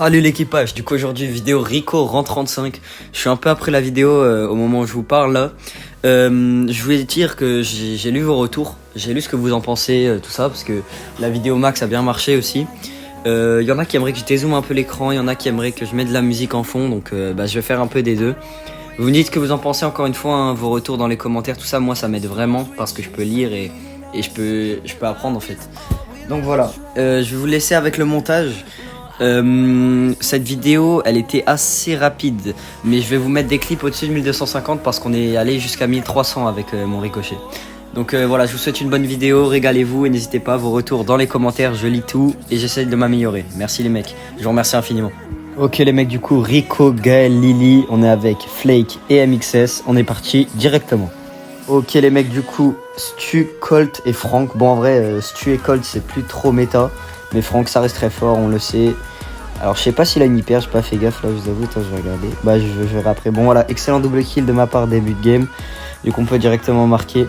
Salut l'équipage, du coup aujourd'hui vidéo Rico rend 35. Je suis un peu après la vidéo au moment où je vous parle là. Je voulais dire que j'ai lu vos retours, j'ai lu ce que vous en pensez, tout ça, parce que la vidéo max a bien marché aussi. Y en a qui aimeraient que je dézoome un peu l'écran, il y en a qui aimeraient que je mette de la musique en fond, donc je vais faire un peu des deux. Vous me dites ce que vous en pensez encore une fois, hein, vos retours dans les commentaires, tout ça, moi ça m'aide vraiment parce que je peux lire et je peux apprendre en fait. Donc voilà, je vais vous laisser avec le montage. Cette vidéo elle était assez rapide, mais je vais vous mettre des clips au-dessus de 1250 parce qu'on est allé jusqu'à 1300 avec mon ricochet. Donc voilà, je vous souhaite une bonne vidéo, régalez-vous et n'hésitez pas à vos retours dans les commentaires, je lis tout et j'essaie de m'améliorer. Merci les mecs, je vous remercie infiniment. Ok les mecs, du coup Rico, Gaël, Lily, on est avec Flake et MXS, on est parti directement. Ok les mecs, du coup Stu, Colt et Franck. Bon en vrai Stu et Colt c'est plus trop méta, mais Franck ça reste très fort, on le sait. Alors je sais pas s'il a une hyper, j'ai pas fait gaffe là, je vous avoue, attends, je vais regarder. Bah je verrai après. Bon voilà, excellent double kill de ma part début de game. Du coup on peut directement marquer.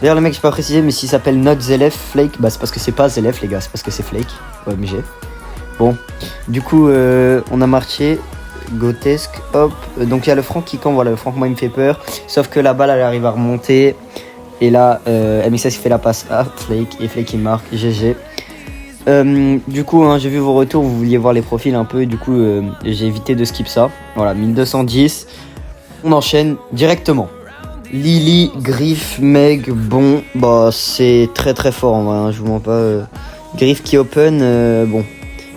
D'ailleurs le mec j'ai pas précisé, mais s'il s'appelle Not Zelef Flake, bah c'est parce que c'est pas Zelef les gars, c'est parce que c'est Flake. OMG. Bon, du coup on a marché. Grotesque, hop. Donc il y a le Franck qui camp, voilà, le Franck moi il me fait peur. Sauf que la balle elle arrive à remonter. Et là MXS il fait la passe à Flake et Flake il marque, GG. Du coup hein, j'ai vu vos retours, vous vouliez voir les profils un peu, du coup j'ai évité de skip ça. Voilà, 1210. On enchaîne directement. Lily, Griff, Meg, bon, bah c'est très très fort en vrai, hein, je vous mens pas. Griff qui open, bon.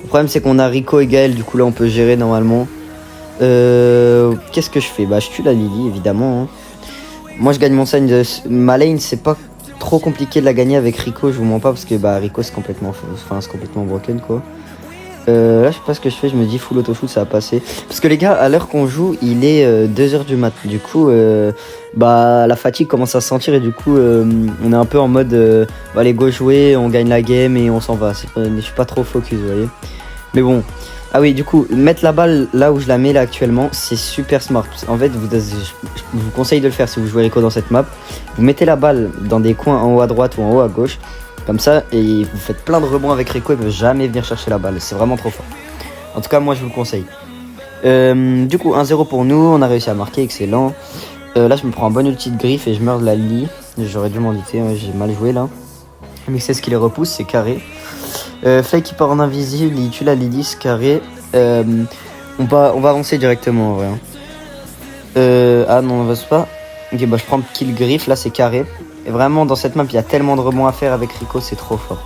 Le problème c'est qu'on a Rico et Gaël, du coup là on peut gérer normalement. Qu'est-ce que je fais? Bah je tue la Lily évidemment, hein. Moi je gagne mon sign de... Ma lane c'est pas trop compliqué de la gagner avec Rico, je vous mens pas, parce que bah Rico c'est complètement broken quoi. Là je sais pas ce que je fais, je me dis full auto-shoot ça va passer. Parce que les gars, à l'heure qu'on joue, il est 2h du mat. Du coup bah la fatigue commence à se sentir et du coup on est un peu en mode allez go jouer, on gagne la game et on s'en va. Je suis pas trop focus, vous voyez. Mais bon. Ah oui, du coup, mettre la balle là où je la mets là actuellement, c'est super smart. En fait, je vous conseille de le faire si vous jouez Rico dans cette map. Vous mettez la balle dans des coins en haut à droite ou en haut à gauche, comme ça, et vous faites plein de rebonds avec Rico, il ne peut jamais venir chercher la balle. C'est vraiment trop fort. En tout cas, moi, je vous le conseille. Du coup, 1-0 pour nous, on a réussi à marquer, excellent. Là, je me prends un bon ulti de griffe et je meurs de la Lily. J'aurais dû m'en douter, j'ai mal joué là. Mais c'est ce qui les repousse, c'est carré. Flake qui part en invisible, il tue la Lily, c'est carré. On va avancer directement en vrai. Ah non, on avance pas. Ok, bah je prends kill griffe, là c'est carré. Et vraiment dans cette map, il y a tellement de rebonds à faire avec Rico, c'est trop fort.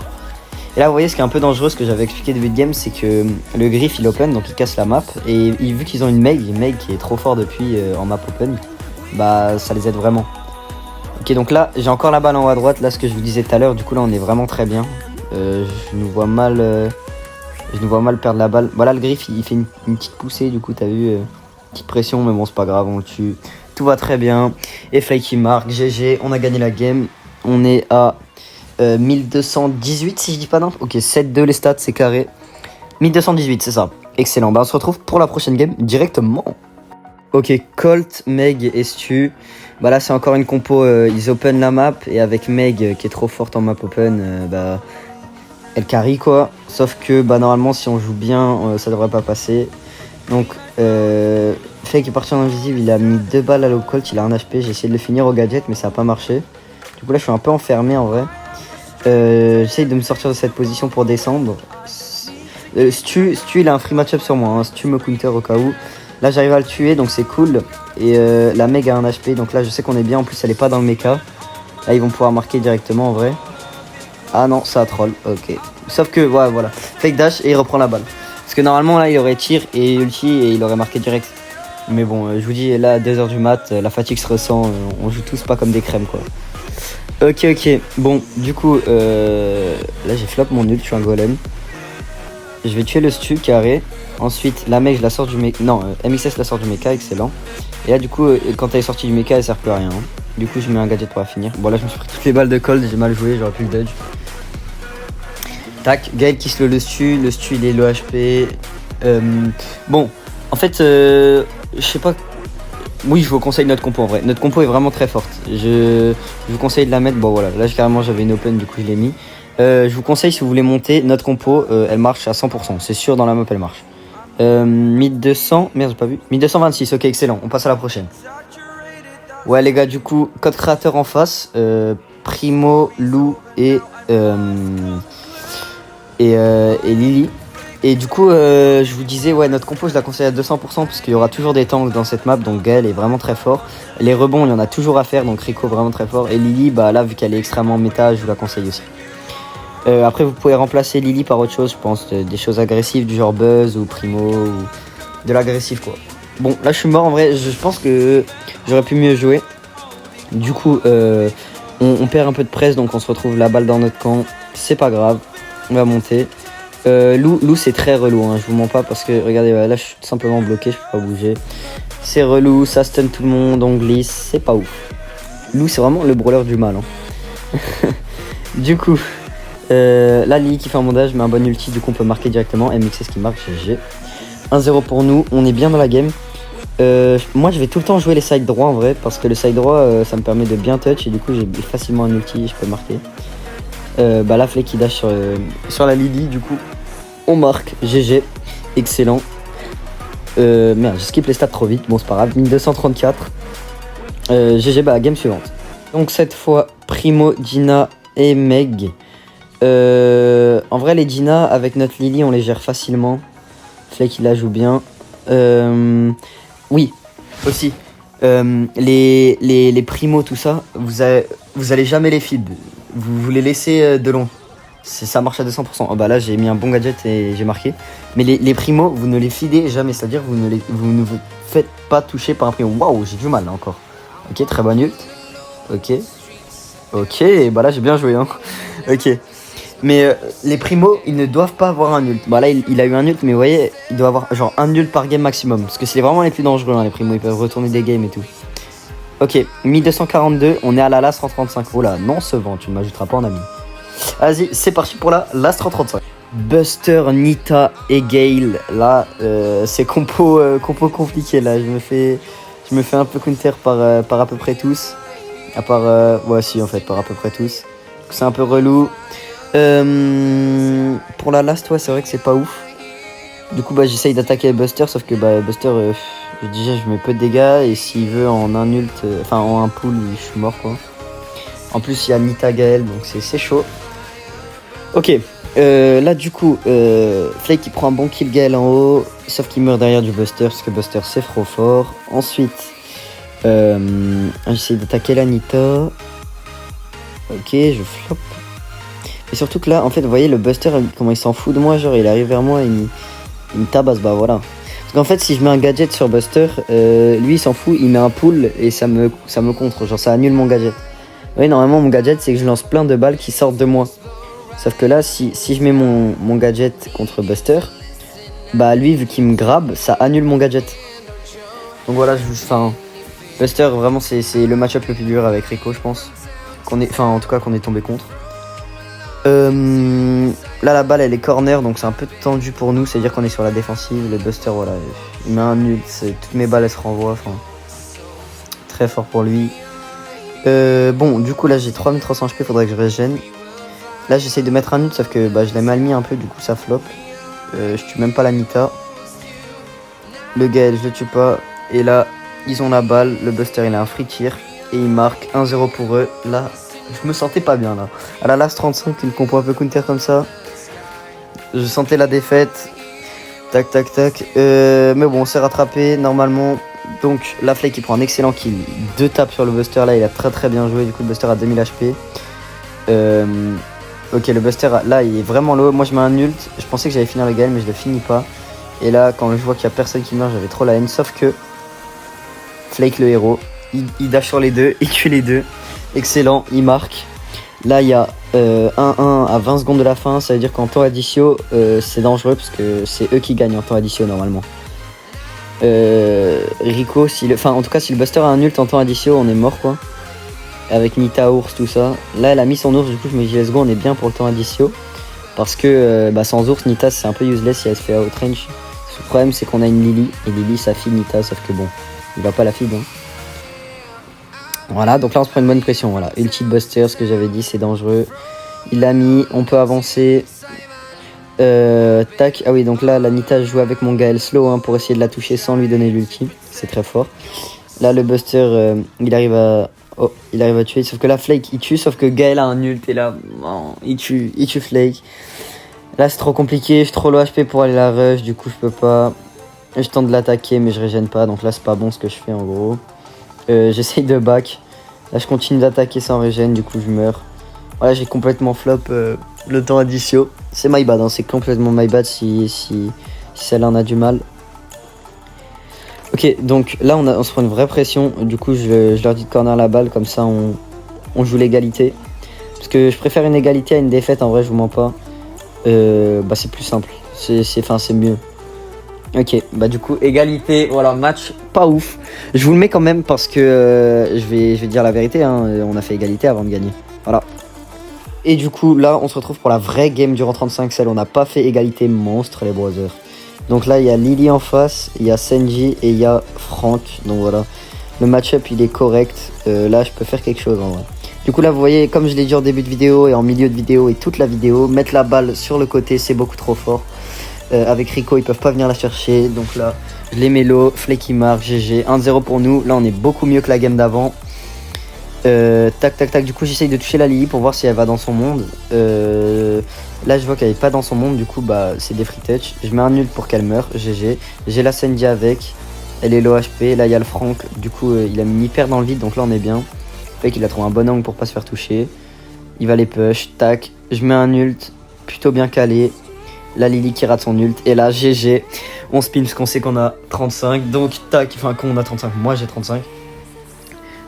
Et là, vous voyez, ce qui est un peu dangereux, ce que j'avais expliqué début de game, c'est que le griffe il open, donc il casse la map. Et vu qu'ils ont une Meg qui est trop fort depuis en map open, bah ça les aide vraiment. Ok, donc là, j'ai encore la balle en haut à droite, là ce que je vous disais tout à l'heure, du coup là on est vraiment très bien. Je nous vois mal perdre la balle. Voilà, le griffe il fait une petite poussée, du coup t'as vu, petite pression, mais bon c'est pas grave, on le tue. Tout va très bien. Et Flake qui marque, GG, on a gagné la game. On est à 1218 si je dis pas non. Ok, 7-2 les stats, c'est carré. 1218, c'est ça. Excellent, bah on se retrouve pour la prochaine game directement. Ok, Colt, Meg et Stu. Bah là c'est encore une compo, ils open la map. Et avec Meg qui est trop forte en map open, bah elle carry quoi. Sauf que bah normalement si on joue bien ça devrait pas passer. Donc Flake est parti en invisible, il a mis 2 balles à low Colt, il a 1 HP. J'ai essayé de le finir au gadget mais ça a pas marché. Du coup là je suis un peu enfermé en vrai. J'essaye de me sortir de cette position pour descendre. Stu il a un free match-up sur moi, hein. Stu me counter au cas où. Là j'arrive à le tuer donc c'est cool. Et la Meg a 1 HP, donc là je sais qu'on est bien. En plus elle est pas dans le mecha. Là ils vont pouvoir marquer directement en vrai. Ah non, ça a troll, ok. Sauf que ouais, voilà, fake dash et il reprend la balle. Parce que normalement là il aurait tir et ulti et il aurait marqué direct. Mais bon, je vous dis là à 2h du mat, la fatigue se ressent, on joue tous pas comme des crèmes quoi. Ok, bon du coup là j'ai flop mon ult, je suis un golem. Je vais tuer le Stu carré. Ensuite la mec je la sors du mecha. Non, MXS la sort du mecha, excellent. Et là du coup quand elle est sortie du mecha elle sert plus à rien, hein. Du coup je mets un gadget pour la finir. Bon là je me suis pris toutes les balles de cold, j'ai mal joué, j'aurais pu le dodge. Tac, Gaël qui se le Stu il est low HP. Bon, en fait, je sais pas. Oui, je vous conseille notre compo en vrai. Notre compo est vraiment très forte. Je vous conseille de la mettre. Bon voilà, là carrément j'avais une open, du coup je l'ai mis. Je vous conseille si vous voulez monter notre compo, elle marche à 100%. C'est sûr dans la map elle marche. 1200, merde j'ai pas vu. 1226, ok excellent, on passe à la prochaine. Ouais les gars du coup, code créateur en face, Primo, Lou et Lily. Et du coup je vous disais ouais notre compo je la conseille à 200% parce qu'il y aura toujours des tanks dans cette map, donc Gaël est vraiment très fort. Les rebonds il y en a toujours à faire, donc Rico vraiment très fort. Et Lily bah là vu qu'elle est extrêmement méta je vous la conseille aussi. Après vous pouvez remplacer Lily par autre chose, je pense des choses agressives du genre Buzz ou Primo ou de l'agressif quoi. Bon là je suis mort en vrai, je pense que j'aurais pu mieux jouer. Du coup on perd un peu de presse donc on se retrouve la balle dans notre camp, c'est pas grave, on va monter. Lou c'est très relou, hein, je vous mens pas parce que regardez là je suis simplement bloqué, je peux pas bouger. C'est relou, ça stun tout le monde, on glisse, c'est pas ouf. Lou c'est vraiment le brawler du mal. Hein. Du coup, là Lily qui fait un mondage, mais un bon ulti, du coup on peut marquer directement. MXS qui marque, GG. 1-0 pour nous, on est bien dans la game. Moi je vais tout le temps jouer les side droits en vrai, parce que le side droit ça me permet de bien touch et du coup j'ai facilement un ulti, je peux marquer. Bah là Flake qui dash sur la Lily, du coup on marque, GG, excellent. Merde, je skip les stats trop vite, bon c'est pas grave, 1234. GG, bah game suivante. Donc cette fois Primo, Gina et Meg. En vrai les Gina avec notre Lily on les gère facilement. Flake il la joue bien. Oui, aussi. Les Primo tout ça, vous allez jamais les feed. Vous les laissez de long. Ça marche à 200%. Oh bah là j'ai mis un bon gadget et j'ai marqué. Mais les Primo, vous ne les feedez jamais. C'est-à-dire vous ne vous faites pas toucher par un Primo. Waouh, j'ai du mal là encore. Ok, très bonne ult. Ok, bah là j'ai bien joué. Hein. Ok. Mais les Primo, ils ne doivent pas avoir un ult. Bah là il a eu un ult, mais vous voyez, il doit avoir genre un ult par game maximum. Parce que c'est vraiment les plus dangereux, hein, les Primo. Ils peuvent retourner des games et tout. Ok, 1242, on est à la last 135. Oh là, non ce vent, tu ne m'ajouteras pas en ami. Vas-y, c'est parti pour la last 135. Buster, Nita et Gale. Là, c'est compo compliqué là. Je me fais un peu counter par à peu près tous. À part, ouais si en fait, par à peu près tous. C'est un peu relou. Pour la last, ouais c'est vrai que c'est pas ouf. Du coup bah j'essaye d'attaquer Buster, sauf que bah Buster, déjà je mets peu de dégâts et s'il veut en un ult, enfin en un pool, je suis mort quoi. En plus il y a Nita Gaël donc c'est chaud. Ok, là du coup Flake qui prend un bon kill Gaël en haut, sauf qu'il meurt derrière du Buster parce que Buster c'est trop fort. Ensuite j'essaie d'attaquer la Nita. Ok, je flop. Et surtout que là en fait vous voyez le Buster comment il s'en fout de moi, genre il arrive vers moi et il me tabasse, bah voilà. Parce qu'en fait si je mets un gadget sur Buster, lui il s'en fout, il met un pull et ça me contre, genre ça annule mon gadget. Oui normalement mon gadget c'est que je lance plein de balles qui sortent de moi. Sauf que là si je mets mon gadget contre Buster, bah lui vu qu'il me grabe, ça annule mon gadget. Donc voilà, enfin Buster vraiment c'est le match-up le plus dur avec Rico je pense. En tout cas qu'on est tombé contre. Là la balle elle est corner donc c'est un peu tendu pour nous, c'est à dire qu'on est sur la défensive. Le Buster voilà il met un ult, toutes mes balles elles se renvoient, enfin très fort pour lui. Bon du coup là j'ai 3300 HP, faudrait que je régène. Là j'essaye de mettre un ult sauf que bah, je l'ai mal mis un peu, du coup ça flop. Je tue même pas la Nita. Le Gaël je le tue pas. Et là ils ont la balle, le Buster il a un free tir et il marque 1-0 pour eux. Là je me sentais pas bien là. À la last 35, une compo un peu counter comme ça. Je sentais la défaite. Tac tac tac. Mais bon on s'est rattrapé normalement. Donc la Flake qui prend un excellent kill. 2 tapes sur le Buster là, il a très bien joué. Du coup le Buster a 2000 HP. Ok le Buster là il est vraiment low. Moi je mets un ult. Je pensais que j'allais finir le game mais je le finis pas. Et là quand je vois qu'il y a personne qui meurt, j'avais trop la haine. Sauf que Flake le héros, il dash sur les deux, il tue les deux. Excellent, il marque. Là il y a 1-1 à 20 secondes de la fin. Ça veut dire qu'en temps additio c'est dangereux parce que c'est eux qui gagnent en temps additio normalement. Rico, en tout cas si le Buster a un ult en temps additio on est mort quoi. Avec Nita, ours, tout ça. Là elle a mis son ours, du coup je me dis let's go, on est bien pour le temps additio. Parce que sans ours, Nita c'est un peu useless si elle se fait outrange. Le problème c'est qu'on a une Lily, et Lily ça feed Nita, sauf que bon, il va pas la feed. Hein. Voilà, donc là on se prend une bonne pression, voilà. Ulti de Buster, ce que j'avais dit, c'est dangereux. Il l'a mis, on peut avancer. Tac, ah oui, donc là, la Nita joue avec mon Gaël slow hein, pour essayer de la toucher sans lui donner l'ulti. C'est très fort. Là, le Buster, il arrive à... Oh, il arrive à tuer, sauf que là, Flake, il tue, sauf que Gaël a un ult, et là, oh, il tue Flake. Là, c'est trop compliqué, je suis trop low HP pour aller la rush, du coup, je peux pas. Je tente de l'attaquer, mais je régène pas, donc là, c'est pas bon ce que je fais, en gros. J'essaye de back. Là, je continue d'attaquer sans régène, du coup, je meurs. Voilà, j'ai complètement flop le temps addition. C'est my bad, hein, c'est complètement my bad si celle-là en a du mal. Ok, donc là on se prend une vraie pression. Du coup je leur dis de corner la balle, comme ça on joue l'égalité. Parce que je préfère une égalité à une défaite, en vrai je vous mens pas. Bah c'est plus simple, c'est mieux. Ok, bah du coup égalité, voilà, match pas ouf. Je vous le mets quand même parce que je vais dire la vérité, hein, on a fait égalité avant de gagner. Voilà. Et du coup là on se retrouve pour la vraie game durant 35, celle où on n'a pas fait égalité monstre les brothers. Donc là il y a Lily en face, il y a Senji et il y a Franck. Donc voilà, le match-up il est correct. Là je peux faire quelque chose en vrai. Du coup là vous voyez, comme je l'ai dit en début de vidéo et en milieu de vidéo et toute la vidéo, mettre la balle sur le côté c'est beaucoup trop fort. Avec Rico ils peuvent pas venir la chercher. Donc là je les mets low, Flake il marque, GG, 1-0 pour nous. Là on est beaucoup mieux que la game d'avant. Tac, du coup j'essaye de toucher la Lily pour voir si elle va dans son monde. Là je vois qu'elle est pas dans son monde, du coup bah c'est des free touch. Je mets un nul pour qu'elle meure, GG. J'ai la Sandy avec, elle est low HP. Là il y a le Franck, du coup il a mis une hyper dans le vide, donc là on est bien. Fait qu'il a trouvé un bon angle pour pas se faire toucher. Il va les push, tac. Je mets un ult, plutôt bien calé. La Lily qui rate son ult, et là GG. On spin parce qu'on sait qu'on a 35, donc tac, enfin qu'on a 35, moi j'ai 35.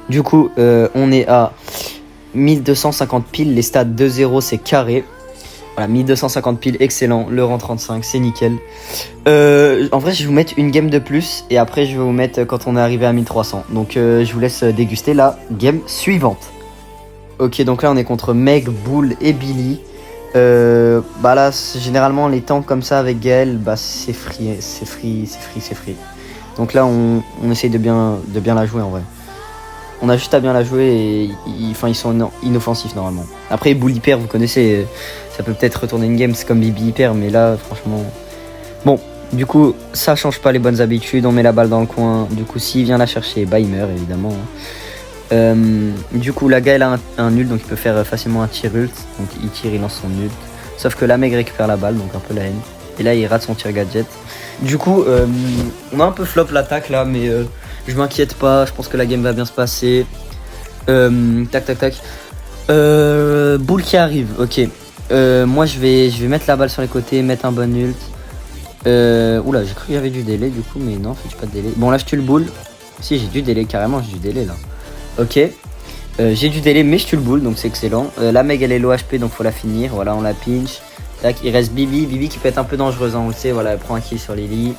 Du coup, on est à 1250 piles, les stats 2-0 c'est carré. Voilà, 1250 piles, excellent. Le rang 35, c'est nickel. En vrai, je vais vous mettre une game de plus et après, je vais vous mettre quand on est arrivé à 1300. Donc, je vous laisse déguster la game suivante. Ok, donc là, on est contre Meg, Bull et Billy. Bah là, généralement, les tanks comme ça avec Gaël, bah c'est free. Donc là, on essaye de bien la jouer en vrai. On a juste à bien la jouer et ils sont inoffensifs normalement. Après Bull Hyper, vous connaissez, ça peut peut-être retourner une game, c'est comme Bibi Hyper, mais là franchement... Bon, du coup ça change pas les bonnes habitudes, on met la balle dans le coin, du coup s'il vient la chercher, bah il meurt évidemment. Du coup la Gaël a un nul, donc il peut faire facilement un tir ult, donc il tire, il lance son ult. Sauf que la Meg récupère la balle, donc un peu la haine. Et là il rate son tir gadget. Du coup on a un peu flop l'attaque là, mais... je m'inquiète pas, je pense que la game va bien se passer. Tac. Bull qui arrive, ok. Moi je vais mettre la balle sur les côtés, mettre un bon ult. Oula, j'ai cru qu'il y avait du délai du coup, mais non, j'ai pas de délai. Bon là je tue le Bull. Si, j'ai du délai, carrément j'ai du délai là. Ok. J'ai du délai mais je tue le Bull, donc c'est excellent. La Meg elle est low HP, donc faut la finir. Voilà, on la pinch. Tac, il reste Bibi qui peut être un peu dangereuse, hein, on le sait. Voilà, elle prend un kill sur Lily.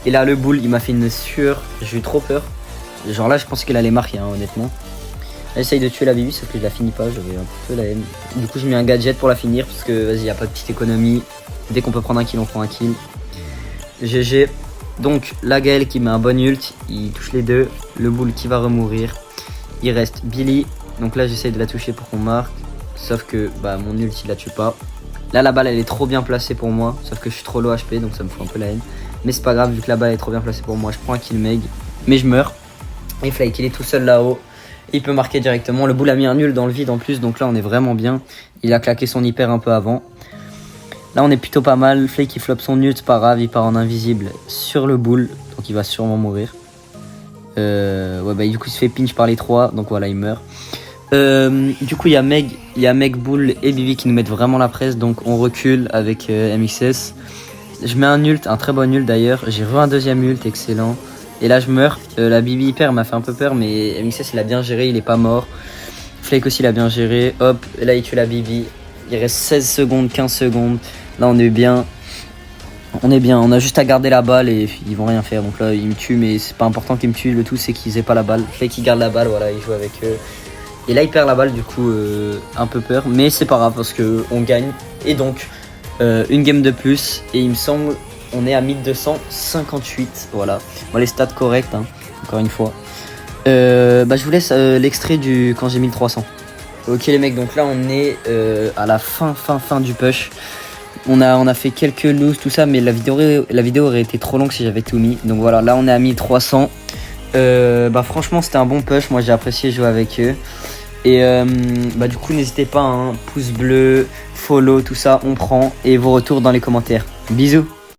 Et là le Bull il m'a fait une sueur, j'ai eu trop peur. Genre là je pensais qu'il allait marquer hein, honnêtement. J'essaye de tuer la Bibi sauf que je la finis pas, j'avais un peu la haine. Du coup je mets un gadget pour la finir parce que vas-y, y a pas de petite économie. Dès qu'on peut prendre un kill on prend un kill. GG. Donc la Gaël qui met un bon ult, il touche les deux. Le Bull qui va remourir. Il reste Billy. Donc là j'essaye de la toucher pour qu'on marque. Sauf que bah mon ult il la tue pas. Là la balle elle est trop bien placée pour moi. Sauf que je suis trop low HP donc ça me fout un peu la haine. Mais c'est pas grave vu que la balle est trop bien placée pour moi. Je prends un kill Meg, mais je meurs. Et Flake il est tout seul là-haut. Il peut marquer directement. Le Bull a mis un nul dans le vide en plus. Donc là on est vraiment bien. Il a claqué son hyper un peu avant. Là on est plutôt pas mal. Flake il flop son nul, c'est pas grave. Il part en invisible sur le Bull. Donc il va sûrement mourir. Ouais bah du coup il se fait pinch par les trois. Donc voilà il meurt. Du coup il y a Meg, Bull et Bibi qui nous mettent vraiment la presse. Donc on recule avec MXS. Je mets un ult, un très bon ult d'ailleurs. J'ai un deuxième ult, excellent. Et là je meurs. La Bibi hyper m'a fait un peu peur, mais MXS il a bien géré, il est pas mort. Flake aussi il a bien géré. Hop, et là il tue la Bibi. Il reste 16 secondes, 15 secondes. Là on est bien. On a juste à garder la balle et ils vont rien faire. Donc là ils me tuent, mais c'est pas important qu'ils me tuent. Le tout c'est qu'ils aient pas la balle. Flake il garde la balle, voilà, il joue avec eux. Et là il perd la balle, du coup un peu peur. Mais c'est pas grave parce que on gagne. Et donc... une game de plus et il me semble on est à 1258. Voilà, bon, les stats correctes hein, encore une fois. Bah je vous laisse l'extrait du quand j'ai 1300. Ok les mecs, donc là on est à la fin du push. On a fait quelques loose, tout ça, mais la vidéo aurait été trop longue si j'avais tout mis. Donc voilà, là on est à 1300. Bah franchement c'était un bon push, moi j'ai apprécié jouer avec eux. Et bah du coup n'hésitez pas, hein, pouce bleu, follow, tout ça, on prend. Et vos retours dans les commentaires. Bisous.